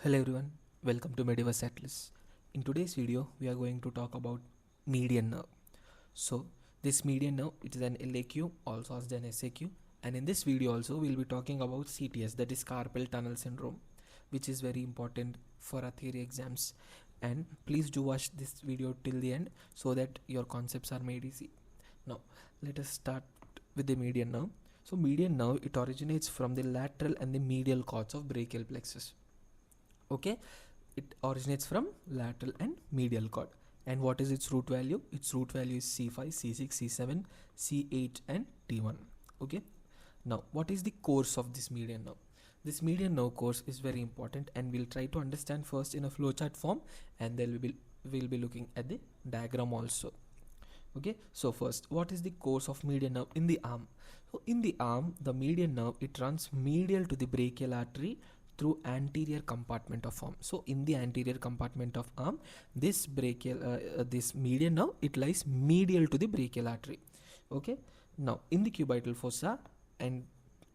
Hello everyone, welcome to Mediverse Atlas. In today's video, we are going to talk about median nerve. So, this median nerve, it is an LAQ, also as an SAQ, and in this video also, we will be talking about CTS, that is Carpel tunnel syndrome, which is very important for our theory exams. And please do watch this video till the end so that your concepts are made easy. Now, let us start with the median nerve. So, median nerve, it originates from the lateral and the medial cords of brachial plexus. Okay, it originates from lateral and medial cord. And what is its root value? Its root value is C5, C6, C7, C8 and T1. Okay, now what is the course of this median nerve? This median nerve course is very important, and we'll try to understand first in a flowchart form, and then we'll be looking at the diagram also. Okay, so first, what is the course of median nerve in the arm? So in the arm, the median nerve, it runs medial to the brachial artery through anterior compartment of arm. So in the anterior compartment of arm, this this median nerve, it lies medial to the brachial artery. Okay, now in the cubital fossa, and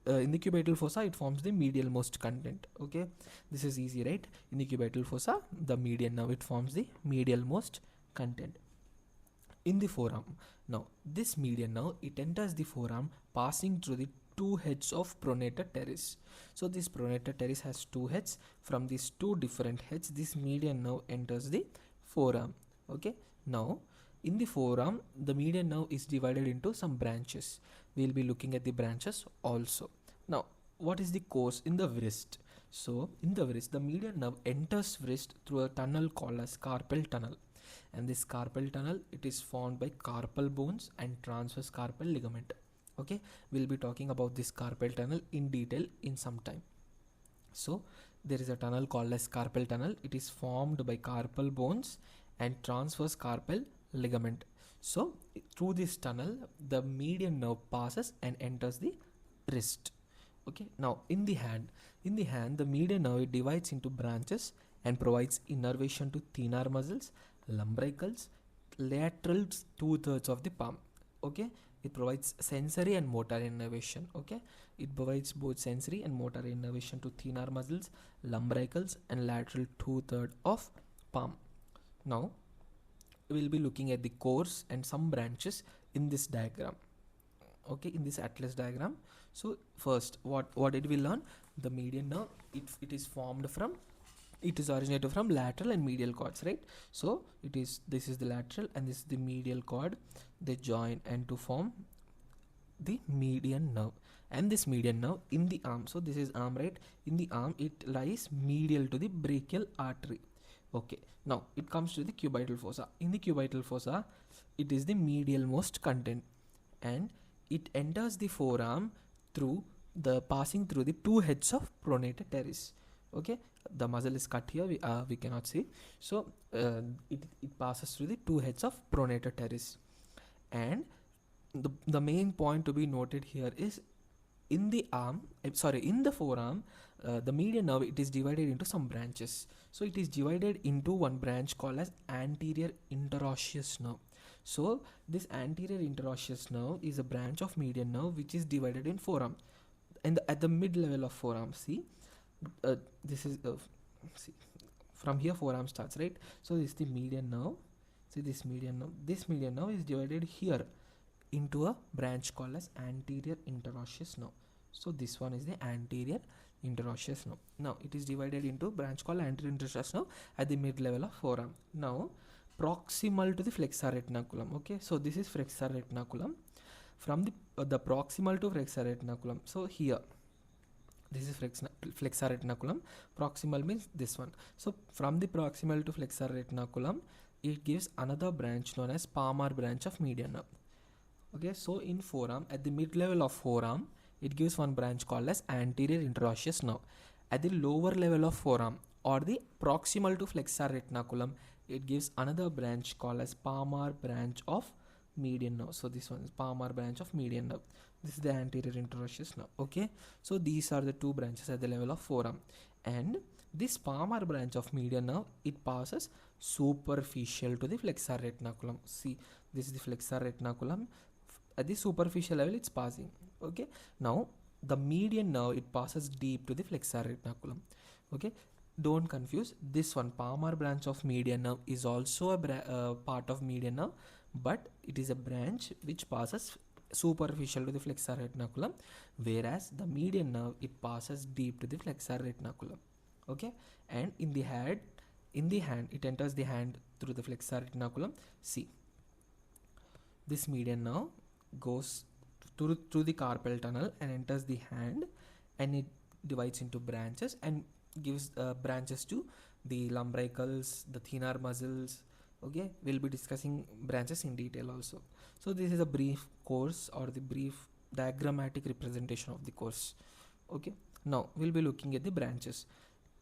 in the cubital fossa, it forms the medial most content. Okay, this is easy, right? In the cubital fossa, the median nerve, it forms the medial most content. In the forearm, now this median nerve, it enters the forearm passing through the two heads of pronator teres. So this pronator teres has two heads. From these two different heads, this median nerve enters the forearm. Okay, now in the forearm, the median nerve is divided into some branches. We will be looking at the branches also. Now, what is the course in the wrist? So in the wrist, the median nerve enters wrist through a tunnel called as carpal tunnel. And this carpal tunnel, it is formed by carpal bones and transverse carpal ligament. Okay, we'll be talking about this carpal tunnel in detail in some time. So there is a tunnel called as carpal tunnel. It is formed by carpal bones and transverse carpal ligament. So through this tunnel, the median nerve passes and enters the wrist. Okay, now in the hand, the median nerve divides into branches and provides innervation to thenar muscles, lumbricals, lateral 2/3 of the palm. Okay, it provides sensory and motor innervation. Okay, it provides both sensory and motor innervation to thenar muscles, lumbricals and lateral 2/3 of palm. Now we'll be looking at the course and some branches in this diagram. Okay, in this atlas diagram. So first, what did we learn? The median nerve, it is originated from lateral and medial cords, right? So this is the lateral and this is the medial cord. They join and to form the median nerve. And this median nerve in the arm, so this is arm, right? In the arm, it lies medial to the brachial artery. Okay, now it comes to the cubital fossa. In the cubital fossa, it is the medial most content, and it enters the forearm through passing through the two heads of pronator teres. Okay, the muscle is cut here, we cannot see. So it passes through the two heads of pronator teres. And the main point to be noted here is in the forearm, the median nerve, it is divided into some branches. So it is divided into one branch called as anterior interosseous nerve. So this anterior interosseous nerve is a branch of median nerve which is divided in forearm. And at the mid level of forearm, see, this is see, from here forearm starts, right? So this is the median nerve. See this median nerve is divided here into a branch called as anterior interosseous nerve. So this one is the anterior interosseous nerve. Now it is divided into branch called anterior interosseous nerve at the mid level of forearm. Now proximal to the flexor retinaculum. Okay, so this is flexor retinaculum. From the proximal to flexor retinaculum, so here this is flexor retinaculum. Proximal means this one. So from the proximal to flexor retinaculum, it gives another branch known as Palmar branch of median nerve. Okay, so in forearm, at the mid level of forearm, it gives one branch called as anterior interosseous nerve. At the lower level of forearm or the proximal to flexor retinaculum, it gives another branch called as Palmar branch of median nerve. So this one is Palmar branch of median nerve. This is the anterior interosseous nerve. Okay, so these are the two branches at the level of forearm. And this Palmar branch of median nerve, it passes superficial to the flexor retinaculum. See, this is the flexor retinaculum. At the superficial level, it's passing. Okay, now the median nerve, it passes deep to the flexor retinaculum. Okay, don't confuse this one. Palmar branch of median nerve is also a part of median nerve, but it is a branch which passes superficial to the flexor retinaculum, whereas the median nerve, it passes deep to the flexor retinaculum. Okay, and in the hand, it enters the hand through the flexor retinaculum. See, this median nerve goes through the carpal tunnel and enters the hand, and it divides into branches and gives branches to the lumbricals, the thenar muscles. Okay, we'll be discussing branches in detail also. So this is a brief course, or the brief diagrammatic representation of the course. Okay, now we'll be looking at the branches.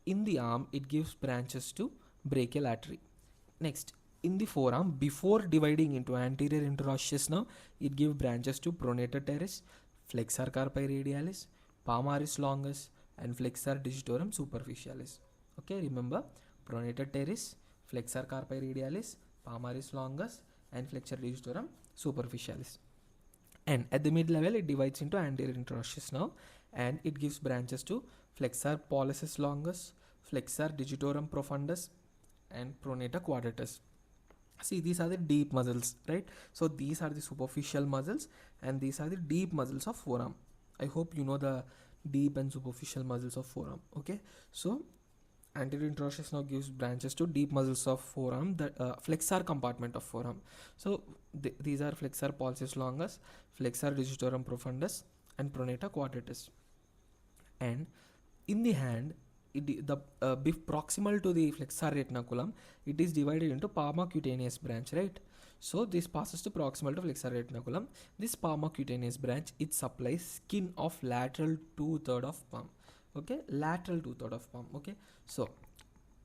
In the arm, it gives branches to brachial artery. Next, in the forearm, before dividing into anterior interosseous nerve, it gives branches to pronator teres, flexor carpi radialis, palmaris longus, and flexor digitorum superficialis. Okay, remember, pronator teres, flexor carpi radialis, palmaris longus, and flexor digitorum superficialis. And at the mid level, it divides into anterior interosseous nerve, and it gives branches to flexor pollicis longus, flexor digitorum profundus, and pronator quadratus. See, these are the deep muscles, right? So these are the superficial muscles, and these are the deep muscles of forearm. I hope you know the deep and superficial muscles of forearm. Okay, so anterior interosseous now gives branches to deep muscles of forearm, the flexor compartment of forearm. So these are flexor pollicis longus, flexor digitorum profundus, and pronator quadratus. And in the hand, proximal to the flexor retinaculum, it is divided into Palmar cutaneous branch, right? So this passes to proximal to flexor retinaculum. This Palmar cutaneous branch, it supplies skin of lateral 2/3 of palm. Okay, lateral 2/3 of palm. Okay, so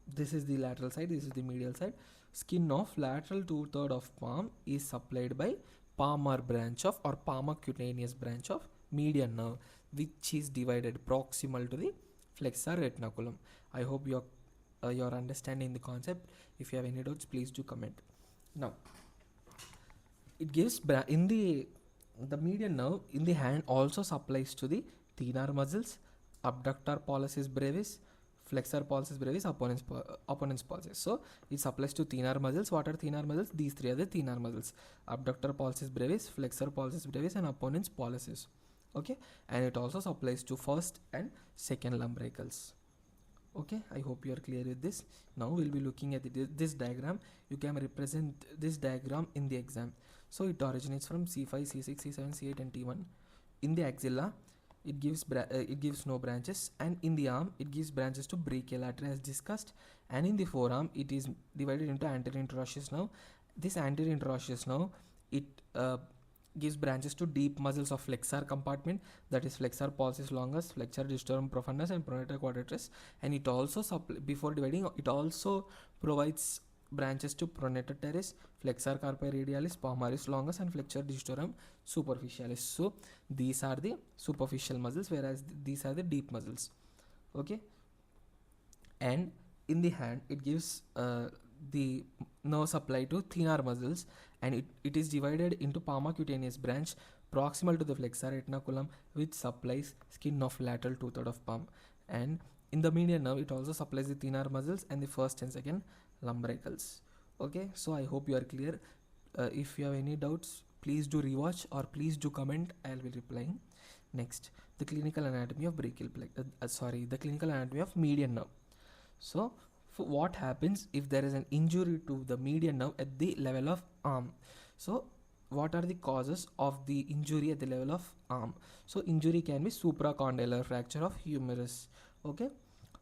this is the lateral side, this is the medial side. Skin of lateral 2/3 of palm is supplied by Palmar branch of, or Palmar cutaneous branch of median nerve, which is divided proximal to the flexor retinaculum. I hope you're understanding the concept. If you have any doubts, please do comment. Now, it gives in the median nerve in the hand also supplies to the thenar muscles, abductor pollicis brevis, flexor pollicis brevis, opponens pollicis. So it supplies to thenar muscles. What are thenar muscles? These three are the thenar muscles: abductor pollicis brevis, flexor pollicis brevis, and opponens pollicis. Okay, and it also supplies to first and second lumbricals. Okay, I hope you are clear with this. Now we'll be looking at this diagram. You can represent this diagram in the exam. So it originates from C5, C6, C7, C8, and T1. In the axilla, it gives no branches, and in the arm, it gives branches to brachial artery as discussed, and in the forearm, it is divided into anterior interosseous nerve. This anterior interosseous nerve, it gives branches to deep muscles of flexor compartment, that is flexor pollicis longus, flexor digitorum profundus, and pronator quadratus. And it also before dividing, it also provides branches to pronator teres, flexor carpi radialis, palmaris longus, and flexor digitorum superficialis. So these are the superficial muscles, whereas these are the deep muscles. Okay, and in the hand, it gives the nerve supply to thenar muscles, and it is divided into Palmar cutaneous branch proximal to the flexor retinaculum, which supplies skin of lateral 2/3 of palm. And in the median nerve, it also supplies the thenar muscles and the first and second lumbricals. Okay, so I hope you are clear. If you have any doubts, please do rewatch or please do comment. I'll be replying. Next, the clinical anatomy of brachial the clinical anatomy of median nerve. So what happens if there is an injury to the median nerve at the level of arm? So what are the causes of the injury at the level of arm? So injury can be supracondylar fracture of humerus. Okay,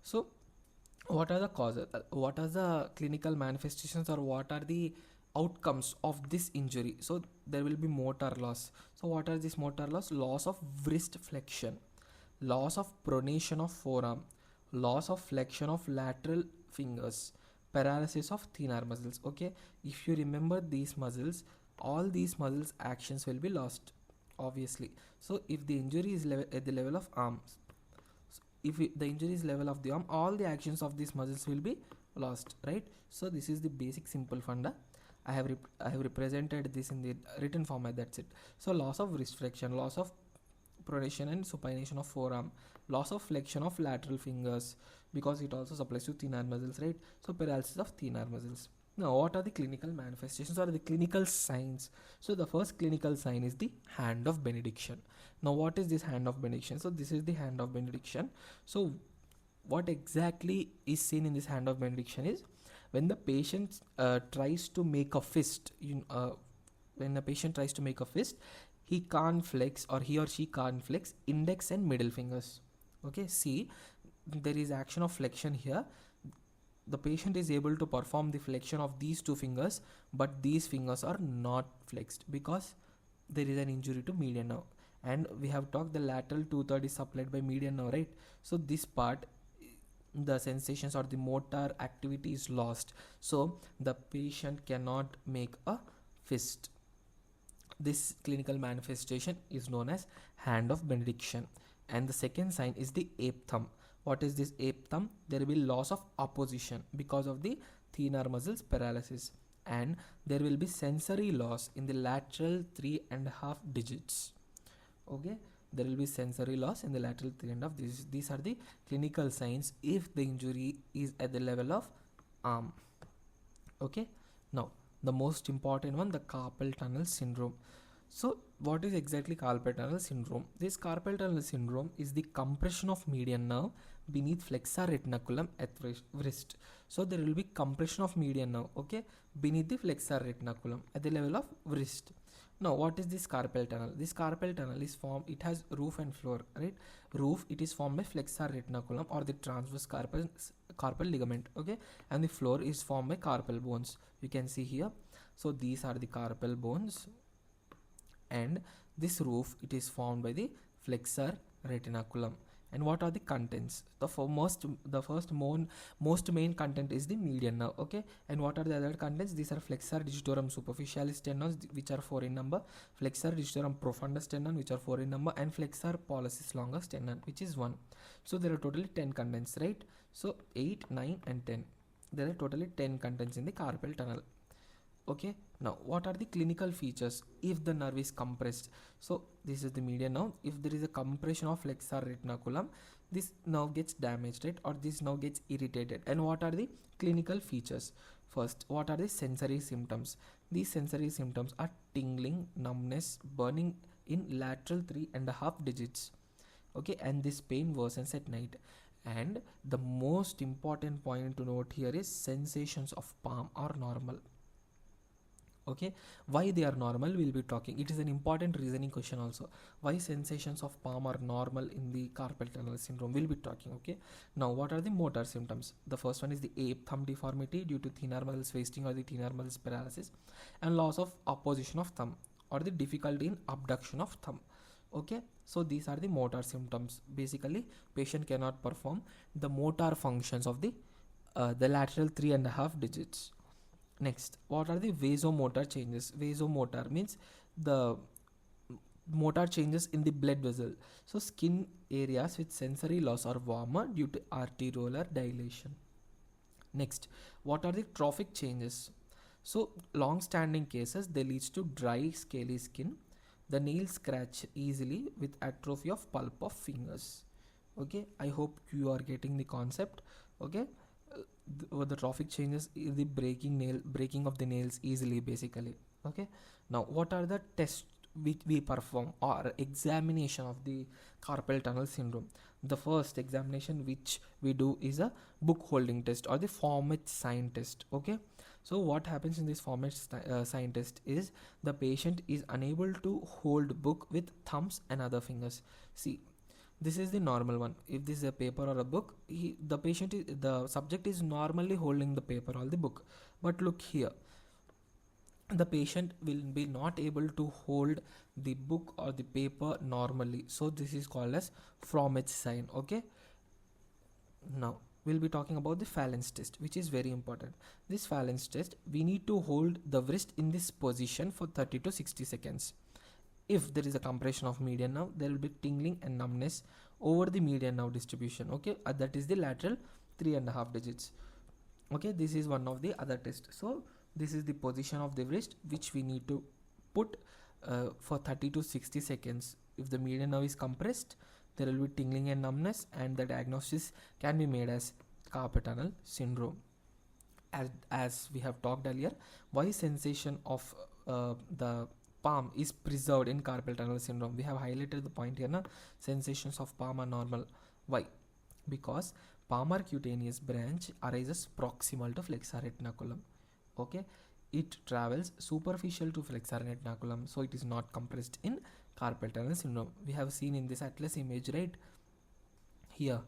so what are the causes? What are the clinical manifestations, or what are the outcomes of this injury? So there will be motor loss. So what are these motor loss? Loss of wrist flexion, loss of pronation of forearm, loss of flexion of lateral fingers, paralysis of thenar muscles. Okay, if you remember these muscles, all these muscles actions will be lost, obviously. So if the injury is at the level of arms, the injury is level of the arm, all the actions of these muscles will be lost, right? So this is the basic simple funda. I have represented this in the written format. That's it. So loss of wrist flexion, loss of pronation and supination of forearm, loss of flexion of lateral fingers because it also supplies to thin arm muscles, right? So paralysis of thin arm muscles. Now, what are the clinical manifestations or the clinical signs? So the first clinical sign is the hand of benediction. Now, what is this hand of benediction? So this is the hand of benediction. So what exactly is seen in this hand of benediction is when the patient tries to make a fist. When the patient tries to make a fist, he can't flex, or he or she can't flex index and middle fingers. Okay, see, there is action of flexion here. The patient is able to perform the flexion of these two fingers, but these fingers are not flexed because there is an injury to median nerve. And we have talked the lateral 2/3 is supplied by median nerve, right? So this part, the sensations or the motor activity is lost, so the patient cannot make a fist. This clinical manifestation is known as hand of benediction. And the second sign is the ape thumb. What is this ape thumb? There will be loss of opposition because of the thenar muscles paralysis, and there will be sensory loss in the lateral 3.5 digits. Okay, there will be sensory loss in the lateral 3.5 digits. These are the clinical signs if the injury is at the level of arm. Okay, now the most important one, the carpal tunnel syndrome. So what is exactly carpal tunnel syndrome? This carpal tunnel syndrome is the compression of median nerve beneath flexor retinaculum at wrist. So there will be compression of median nerve, okay, beneath the flexor retinaculum at the level of wrist. Now, what is this carpal tunnel? This carpal tunnel is formed, it has roof and floor, right? Roof, it is formed by flexor retinaculum or the transverse carpal ligament, okay? And the floor is formed by carpal bones. You can see here. So these are the carpal bones, and this roof, it is formed by the flexor retinaculum. And what are the contents? The most main content is the median nerve, okay? And what are the other contents? These are flexor digitorum superficialis tendons, which are 4 in number, flexor digitorum profundus tendon, which are 4 in number, and flexor pollicis longus tendon, which is 1. So there are totally 10 contents, right? So 8, 9 and 10. There are totally 10 contents in the carpal tunnel. Okay, now what are the clinical features if the nerve is compressed? So this is the median nerve. If there is a compression of flexor retinaculum, this nerve gets damaged, right? Or this nerve gets irritated. And what are the clinical features? First, what are the sensory symptoms? These sensory symptoms are tingling, numbness, burning in lateral 3.5 digits. Okay, and this pain worsens at night. And the most important point to note here is sensations of palm are normal. Okay, why they are normal, we'll be talking. It is an important reasoning question also. Why sensations of palm are normal in the carpal tunnel syndrome, we'll be talking. Okay, now what are the motor symptoms? The first one is the ape thumb deformity due to thenar muscles wasting or the thenar muscles paralysis, and loss of opposition of thumb or the difficulty in abduction of thumb. Okay, so these are the motor symptoms. Basically, patient cannot perform the motor functions of the lateral 3.5 digits. Next, what are the vasomotor changes? Vasomotor means the motor changes in the blood vessel. So skin areas with sensory loss are warmer due to arteriolar dilation. Next, what are the trophic changes? So long-standing cases, they leads to dry scaly skin. The nails scratch easily with atrophy of pulp of fingers. Okay, I hope you are getting the concept. Okay, the trophic changes is the breaking of the nails easily, basically. Okay, now what are the tests which we perform or examination of the carpal tunnel syndrome? The first examination which we do is a book holding test or the format sign test. Okay, so what happens in this format sign test is the patient is unable to hold book with thumbs and other fingers. See, this is the normal one. If this is a paper or a book, the subject is normally holding the paper or the book. But look here, the patient will be not able to hold the book or the paper normally. So this is called as Frommage sign. Okay. Now we'll be talking about the phalanx test, which is very important. This phalanx test, we need to hold the wrist in this position for 30 to 60 seconds. If there is a compression of median nerve, there will be tingling and numbness over the median nerve distribution. Okay, that is the lateral 3.5 digits. Okay, this is one of the other tests. So this is the position of the wrist which we need to put for 30 to 60 seconds. If the median nerve is compressed, there will be tingling and numbness, and the diagnosis can be made as carpal tunnel syndrome. As we have talked earlier, why sensation of the palm is preserved in carpal tunnel syndrome. We have highlighted the point here, na? Sensations of palm are normal. Why? Because palmar cutaneous branch arises proximal to flexor retinaculum. Okay, it travels superficial to flexor retinaculum, so it is not compressed in carpal tunnel syndrome. We have seen in this atlas image, right? Here,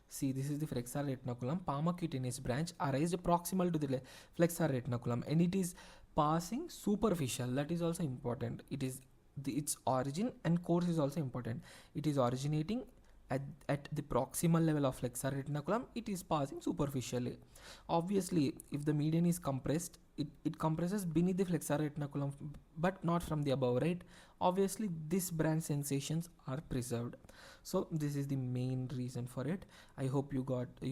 see, this is the flexor retinaculum. Palmar cutaneous branch arises proximal to the flexor retinaculum, and it is passing superficial. That is also important. It is its origin and course is also important. It is originating at the proximal level of flexor retinaculum. It is passing superficially. Obviously, if the median is compressed, it compresses beneath the flexor retinaculum, but not from the above, right? Obviously, this branch sensations are preserved. So this is the main reason for it. I hope you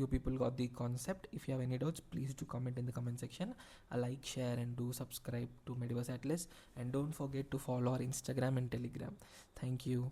people got the concept. If you have any doubts, please do comment in the comment section. Like, share, and do subscribe to Mediverse Atlas, and don't forget to follow our Instagram and Telegram. Thank you.